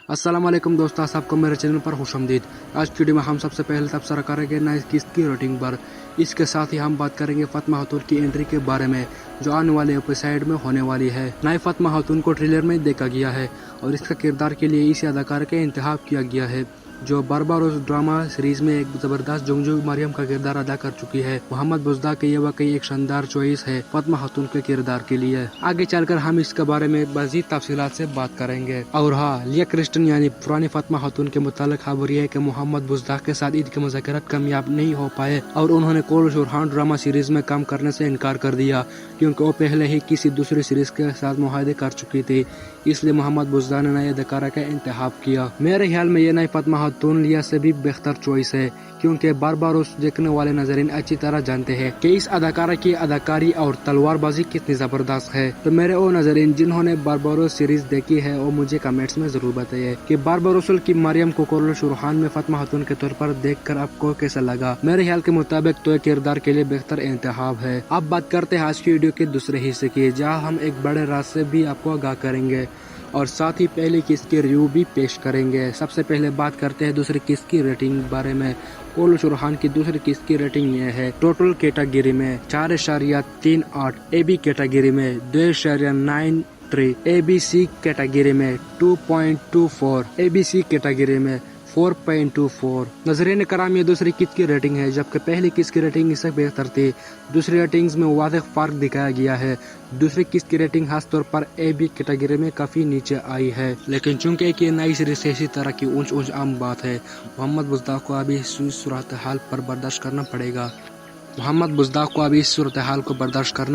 अस्सलाम वालेकुम दोस्तों, सबको मेरे चैनल पर खुशामदीद। आज की वीडियो में हम सबसे पहले तबसरा करेंगे नई किस्त की रेटिंग पर। इसके साथ ही हम बात करेंगे फातिमा खातून की एंट्री के बारे में जो आने वाले एपिसोड में होने वाली है। नई फातिमा खातून को ट्रेलर में देखा गया है और इसका किरदार के लिए इसी अदाकार का इंतखाब किया गया है जो बारबारोस ड्रामा सीरीज में एक जबरदस्त जंगजू मरियम का किरदार अदा कर चुकी है। मोहम्मद बुज़दाक के ये वाकई एक शानदार चॉइस है फातिमा खातून के किरदार के लिए। आगे चलकर हम इसके बारे में मज़ीद तफसीलात से बात करेंगे। और हाँ, लिया क्रिस्टन यानी पुरानी फातिमा खातून के मुतालिक खबर यह है कि मोहम्मद बुज़दाक के साथ ईद के मुज़ाकरात कामयाब नहीं हो पाए और उन्होंने कोल शुरहान ड्रामा सीरीज में काम करने से इनकार कर दिया क्योंकि वो पहले ही किसी दूसरी सीरीज के साथ मुआहदे कर चुकी थी। इसलिए मोहम्मद बुज़दाक ने नए अदाकारा का इंतखाब किया। मेरे ख्याल में ये नई फातिमा खातून लिया से भी बेहतर चॉइस है क्योंकि बारबारोस देखने वाले नाज़रीन अच्छी तरह जानते हैं कि इस अदाकारा की अदाकारी और तलवारबाजी कितनी जबरदस्त है। तो मेरे वो नाज़रीन जिन्होंने बारबारोस सीरीज देखी है वो मुझे कमेंट्स में जरूर बताइए कि बारबारोस की मरियम को कोल शुरहान में फातिमा खातून के तौर पर देखकर आपको कैसा लगा। मेरे ख्याल के मुताबिक तो ये किरदार के लिए बेहतर इंतखाब है। अब बात करते हैं आज की वीडियो के दूसरे हिस्से की जहाँ हम एक बड़े राज से भी आपको आगाह करेंगे और साथ ही पहली किस्त की रिव्यू भी पेश करेंगे। सबसे पहले बात करते हैं दूसरी किस्त की रेटिंग बारे में। कोल शुरहान की दूसरी किस्त की रेटिंग ये है टोटल कैटेगरी में 4.38, AB कैटेगरी में 2.93, ABC कैटेगरी में 2.24, ABC कैटेगरी में 4.24। नजरीन कराम ये दूसरी किस्त की रेटिंग है जबकि पहली किस्त की रेटिंग इससे बेहतर थी। दूसरी रेटिंग्स में वाज़ेह फर्क दिखाया गया है। दूसरी किस्त की रेटिंग खास तौर पर AB कैटेगरी में काफी नीचे आई है, लेकिन चूंकि एक ये नई सीरीज इसी तरह की ऊंच आम बात है, मोहम्मद बुज़दाक को अभी इस सूरत हाल पर बर्दाश्त करना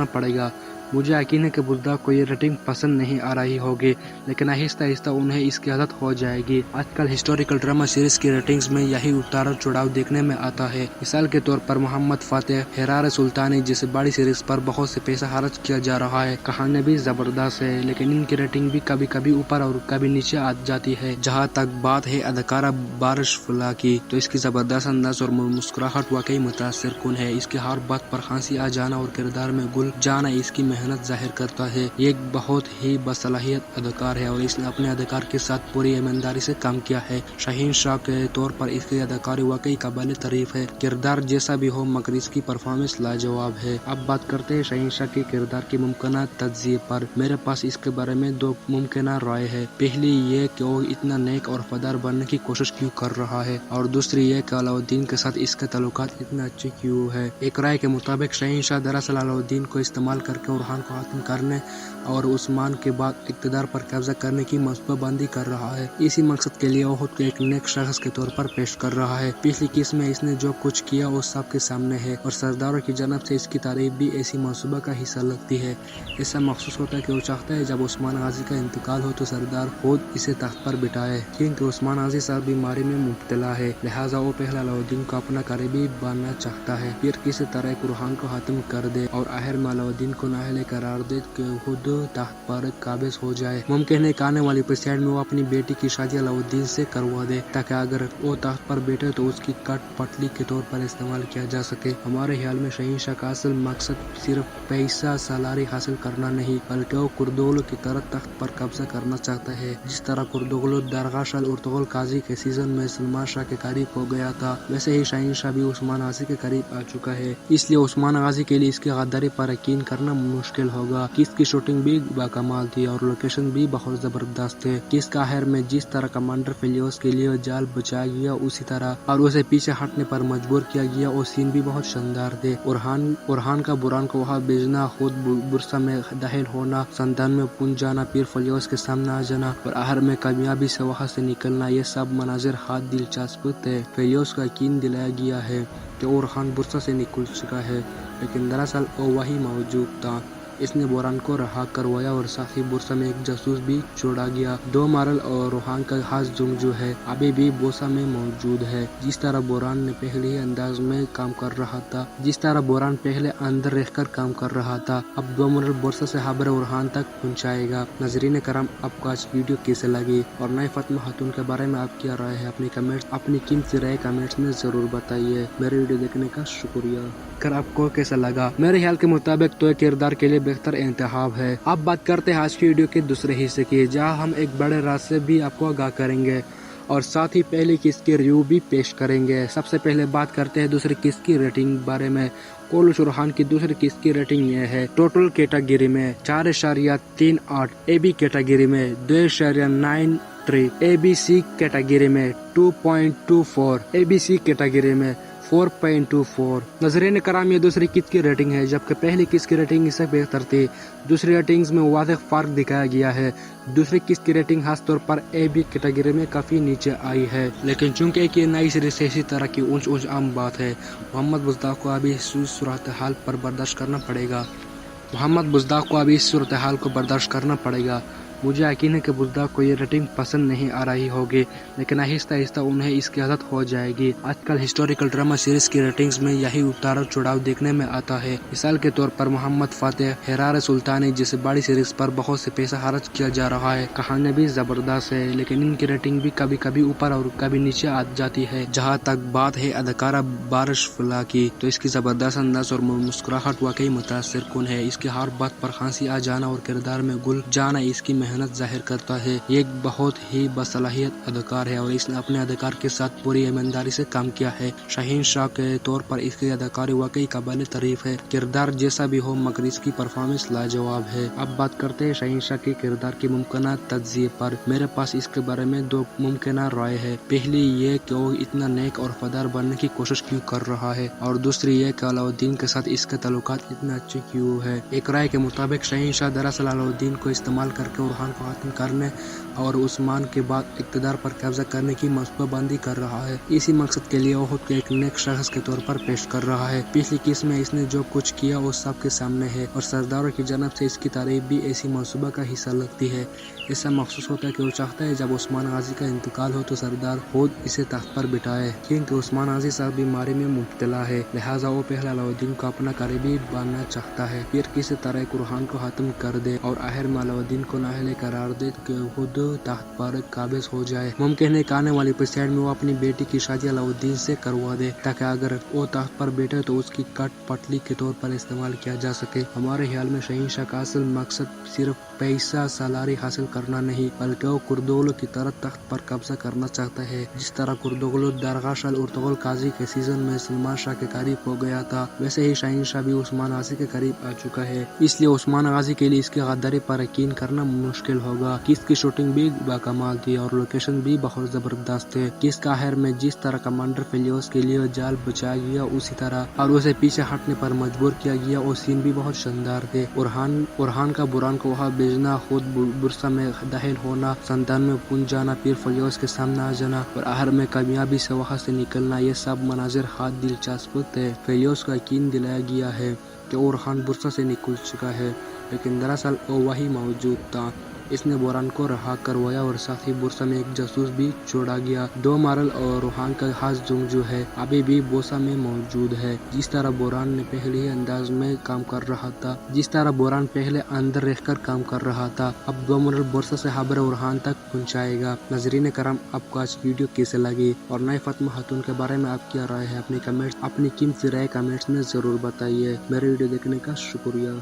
पड़ेगा। मुझे यकीन है कि बुज़दाक को ये रेटिंग पसंद नहीं आ रही होगी, लेकिन आहिस्ता आहिस्ता उन्हें इसकी आदत हो जाएगी। आजकल हिस्टोरिकल ड्रामा सीरीज की रेटिंग्स में यही उतार चढ़ाव देखने में आता है। मिसाल के तौर पर मोहम्मद फातेह, हेरार सुल्तानी जैसे बड़ी सीरीज पर बहुत से पैसा खर्च किया जा रहा है। कहानी भी जबरदस्त है लेकिन इनकी रेटिंग भी कभी कभी ऊपर और कभी नीचे आ जाती है। जहाँ तक बात है अदाकारा बारिश फुला की, तो इसकी जबरदस्त अंदाज और मुस्कुराहट वाकई मुतासिर कुन है। इसकी हर बात पर खांसी आ जाना और किरदार में घुल जाना इसकी मेहनत जाहिर करता है। ये एक बहुत ही बसलाहियत अदाकार है और इसने अपने अदाकार के साथ पूरी ईमानदारी से काम किया है। शाहीन शाह के तौर पर इसकी अदाकारी वाकई काबिल तारीफ है। किरदार जैसा भी हो मगर इसकी परफॉर्मेंस लाजवाब है। अब बात करते हैं शाहीन शाह के किरदार की मुमकिन तज्जिए पर। मेरे पास इसके बारे में दो मुमकिन राय है। पहली ये कि वो इतना नेक और वफादार बनने की कोशिश क्यों कर रहा है और दूसरी ये कि अलाउद्दीन के साथ इसके ताल्लुकात इतने अच्छे क्यों है। एक राय के मुताबिक शाहीन शाह दरअसल अलाउद्दीन को इस्तेमाल करके बुरहान को खत्म करने और उस्मान के बाद इक़्तिदार पर कब्जा करने की मनसूबाबंदी कर रहा है। इसी मकसद के लिए वो खुद को एक नेक शख्स के तौर पर पेश कर रहा है। पिछली किस्त में इसने जो कुछ किया वो सबके सामने है और सरदारों की जानब से इसकी तारीफ भी ऐसी मनसूबा का हिस्सा लगती है। ऐसा महसूस होता है कि वो चाहता है जब उस्मान गाजी का इंतकाल हो तो सरदार खुद इसे तख्त पर बिठाए, क्योंकि उस्मान गाजी साहब बीमारी में मुब्तला है। लिहाजा वो पहले अलाउद्दीन को अपना करीबी बनना चाहता है, फिर किसी तरह बुरहान को खत्म कर दे और आखिर में अलाउद्दीन को नाअहल करार दे के खुद तख्त पर काबिज हो जाए। मुमकिन है कि आने वाली एपिसोड में वो अपनी बेटी की शादी अलाउद्दीन से करवा दे ताकि अगर वो तख्त पर बैठे तो उसकी कठपुतली के तौर पर इस्तेमाल किया जा सके। हमारे ख्याल में शाहीन शाह का असल मकसद सिर्फ पैसा सलारी हासिल करना नहीं बल्कि वो कुर्दोगलू की तरह तख्त पर कब्जा करना चाहता है। जिस तरह कुर्दोगलू दरगाह शाह उर्तुगल काजी के सीजन में सलमान शाह के करीब हो गया था, वैसे ही शाहीन शाह भी उस्मान गाजी के करीब आ चुका है। इसलिए उस्मान गाजी के लिए इसकी गद्दारी पर यकीन करना मुश्किल होगा। किस्त की शूटिंग भी बाकमाल थी और लोकेशन भी बहुत जबरदस्त थे। किस्त का आखिर में जिस तरह कमांडर फिलियोस के लिए जाल बचाया गया उसी तरह और उसे पीछे हटने पर मजबूर किया गया, वो सीन भी बहुत शानदार थे। बुरहान का बुरहान को वहाँ भेजना, खुद बुरसा में दाखिल होना, संतान में पुंज जाना, फिर फिलियोस के सामने आ जाना और आखिर में कामयाबी से वहाँ से निकलना, ये सब मनाजिर हाथ दिलचस्प थे। फिलियोस को यकीन दिलाया गया है कि बुरहान बुरसा से निकल चुका है, लेकिन दरअसल वो वही मौजूद था। इसने बुरहान को रहा करवाया और साथ ही बुरसा में एक जासूस भी छोड़ा गया। दो मारल और रोहान का खास जंगजू है अभी भी बोसा में मौजूद है। जिस तरह बुरहान ने पहले ही अंदाज में काम कर रहा था, जिस तरह बुरहान पहले अंदर रहकर काम कर रहा था, अब दो मारल बोसा से खबर बुरहान तक पहुँचाएगा। नजरीन करम, आपको आज वीडियो कैसे लगी और नई फातिमा खातून के बारे में आप क्या राय है अपनी कीमती राय कमेंट्स में जरूर बताइए। मेरे वीडियो देखने का शुक्रिया। कर आपको कैसा लगा? मेरे ख्याल के मुताबिक तो किरदार के लिए بہتر انتخاب ہے۔ اب بات کرتے ہیں آج کی ویڈیو کے دوسرے حصے کی، جہاں ہم ایک بڑے راز سے بھی آپ کو آگاہ کریں گے اور ساتھ ہی پہلی قسط کی ریویو بھی پیش کریں گے۔ سب سے پہلے بات کرتے ہیں دوسری قسط کی ریٹنگ بارے میں۔ کولوش اورحان کی دوسری قسط کی ریٹنگ یہ ہے: ٹوٹل کیٹیگری میں 4.38، اے بی کیٹیگری میں 2.93، اے بی سی کیٹیگری میں 2.24، اے بی سی کیٹیگری میں 4.24۔ ناظرین کرام، یہ دوسری قسط کی ریٹنگ ہے، جبکہ پہلی قسط کی ریٹنگ اس سے بہتر تھی۔ دوسری ریٹنگز میں واضح فرق دکھایا گیا ہے۔ دوسری قسط کی ریٹنگ خاص طور پر اے بی کیٹیگری میں کافی نیچے آئی ہے، لیکن چونکہ یہ نئی سیریز ہے، اسی طرح کی اونچ عام بات ہے۔ محمد بزدار کو ابھی اس صورتحال کو برداشت کرنا پڑے گا۔ مجھے یقین ہے کہ بزدار کو یہ ریٹنگ پسند نہیں آ رہی ہوگی، لیکن آہستہ آہستہ انہیں اس کی عادت ہو جائے گی۔ آج کل ہسٹوریکل ڈرامہ سیریز کی ریٹنگز میں یہی اتار چڑھاؤ دیکھنے میں آتا ہے۔ مثال کے طور پر محمد فاتح، حرار سلطانی جیسے بڑی سیریز پر بہت سے پیسہ خرچ کیا جا رہا ہے۔ کہانی بھی زبردست ہے، لیکن ان کی ریٹنگ بھی کبھی کبھی اوپر اور کبھی نیچے آ جاتی ہے۔ جہاں تک بات ہے اداکارہ بارش فلاح کی، تو اس کی زبردست انداز اور مسکراہٹ واقعی متاثر کن ہے۔ اس کی ہر بات پر ہنسی آ جانا اور کردار میں گل جانا اس کی محنت ظاہر کرتا ہے۔ یہ ایک بہت ہی باصلاحیت اداکار ہے اور اس نے اپنے اداکار کے ساتھ پوری ایمانداری سے کام کیا ہے۔ شاہین شاہ کے طور پر اس کی اداکاری واقعی قابل تعریف ہے۔ کردار جیسا بھی ہو مگر اس کی پرفارمنس لاجواب ہے۔ اب بات کرتے ہیں شاہین شاہ کے کردار کی ممکنہ تجزیے پر۔ میرے پاس اس کے بارے میں دو ممکنہ رائے ہے۔ پہلی یہ کہ وہ اتنا نیک اور وفادار بننے کی کوشش کیوں کر رہا ہے، اور دوسری یہ کہ علاؤالدین کے ساتھ اس کے تعلقات اتنے اچھے کیوں ہے۔ ایک رائے کے مطابق شاہین شاہ دراصل علاؤالدین کو استعمال کر کے اورحان کو ختم کرنے اور عثمان کے بعد اقتدار پر قبضہ کرنے کی منصوبہ بندی کر رہا ہے۔ اسی مقصد کے لیے وہ خود کو ایک نیک شخص کے طور پر پیش کر رہا ہے۔ پچھلی قسط میں اس نے جو کچھ کیا وہ سب کے سامنے ہے، اور سرداروں کی جانب سے اس کی تعریف بھی ایسی منصوبہ کا حصہ لگتی ہے۔ ایسا محسوس ہوتا ہے کہ وہ چاہتا ہے جب عثمان غازی کا انتقال ہو تو سردار خود اسے تخت پر بٹھائے، کیونکہ عثمان غازی صاحب بیماری میں مبتلا ہے، لہٰذا وہ پہلے علاؤالدین کو اپنا قریبی بنانا چاہتا ہے، پھر کسی طرح اورحان کو ختم کر دے اور آخر میں علاؤالدین کو نااہل قرار دے کہ خود تخت پر قابض ہو جائے۔ ممکن ہے کہ آنے والی ایپیسوڈ میں وہ اپنی بیٹی کی شادی علاؤالدین سے کروا دے، تاکہ اگر وہ تخت پر بیٹھے تو اس کی کٹ پتلی کے طور پر استعمال کیا جا سکے۔ ہمارے خیال میں شاہین شاہ کا اصل مقصد صرف پیسہ سالاری حاصل کرنا نہیں، بلکہ وہ کردوغلو کی طرح تخت پر قبضہ کرنا چاہتا ہے۔ جس طرح کردوغلو درگاہ شال ارطغرل قاضی کے سیزن میں سلمان شاہ کے قریب ہو گیا تھا، ویسے ہی شاہین شاہ بھی عثمان غازی کے قریب آ چکا ہے۔ اس لیے عثمان غازی کے لیے اس کی غداری پر یقین کرنا مشکل ہوگا۔ قسط کی شوٹنگ بھی باکمال تھی اور لوکیشن بھی بہت زبردست تھے۔ قسط کا آخر میں جس طرح کمانڈر فیلیوس کے لیے جال بچایا گیا اسی طرح، اور اسے پیچھے ہٹنے پر مجبور کیا گیا، وہ سین بھی بہت شاندار تھے۔ اورحان کا بران کو وہاں بھیجنا، خود برسا میں داخل ہونا، سندان میں پہنچ جانا، پھر فیلیوس کے سامنے آ جانا اور آخر میں کامیابی سے وہاں سے نکلنا، یہ سب مناظر حد دلچسپ تھے۔ فیلیوس کو یقین دلایا گیا ہے کہ اورحان برسا سے نکل چکا ہے، لیکن دراصل وہ وہیں موجود تھا۔ اس نے بوران کو رہا کروایا اور ساتھ ہی برسا میں ایک جاسوس بھی چھوڑا گیا۔ دو مارل اور اورحان کا خاص جنگجو ہے، ابھی بھی بوسا میں موجود ہے۔ جس طرح بوران نے پہلے ہی انداز میں کام کر رہا تھا، جس طرح بوران پہلے اندر رہ کر کام کر رہا تھا، اب دو مارل برسا سے خبر اورحان تک پہنچائے گا۔ ناظرین کرام، آپ کو آج کی ویڈیو کیسے لگی اور نئے فاطمہ خاتون کے بارے میں آپ کیا رائے ہے؟ اپنی قیمتی رائے کمنٹس میں ضرور بتائیے۔ میرے ویڈیو دیکھنے کا شکریہ۔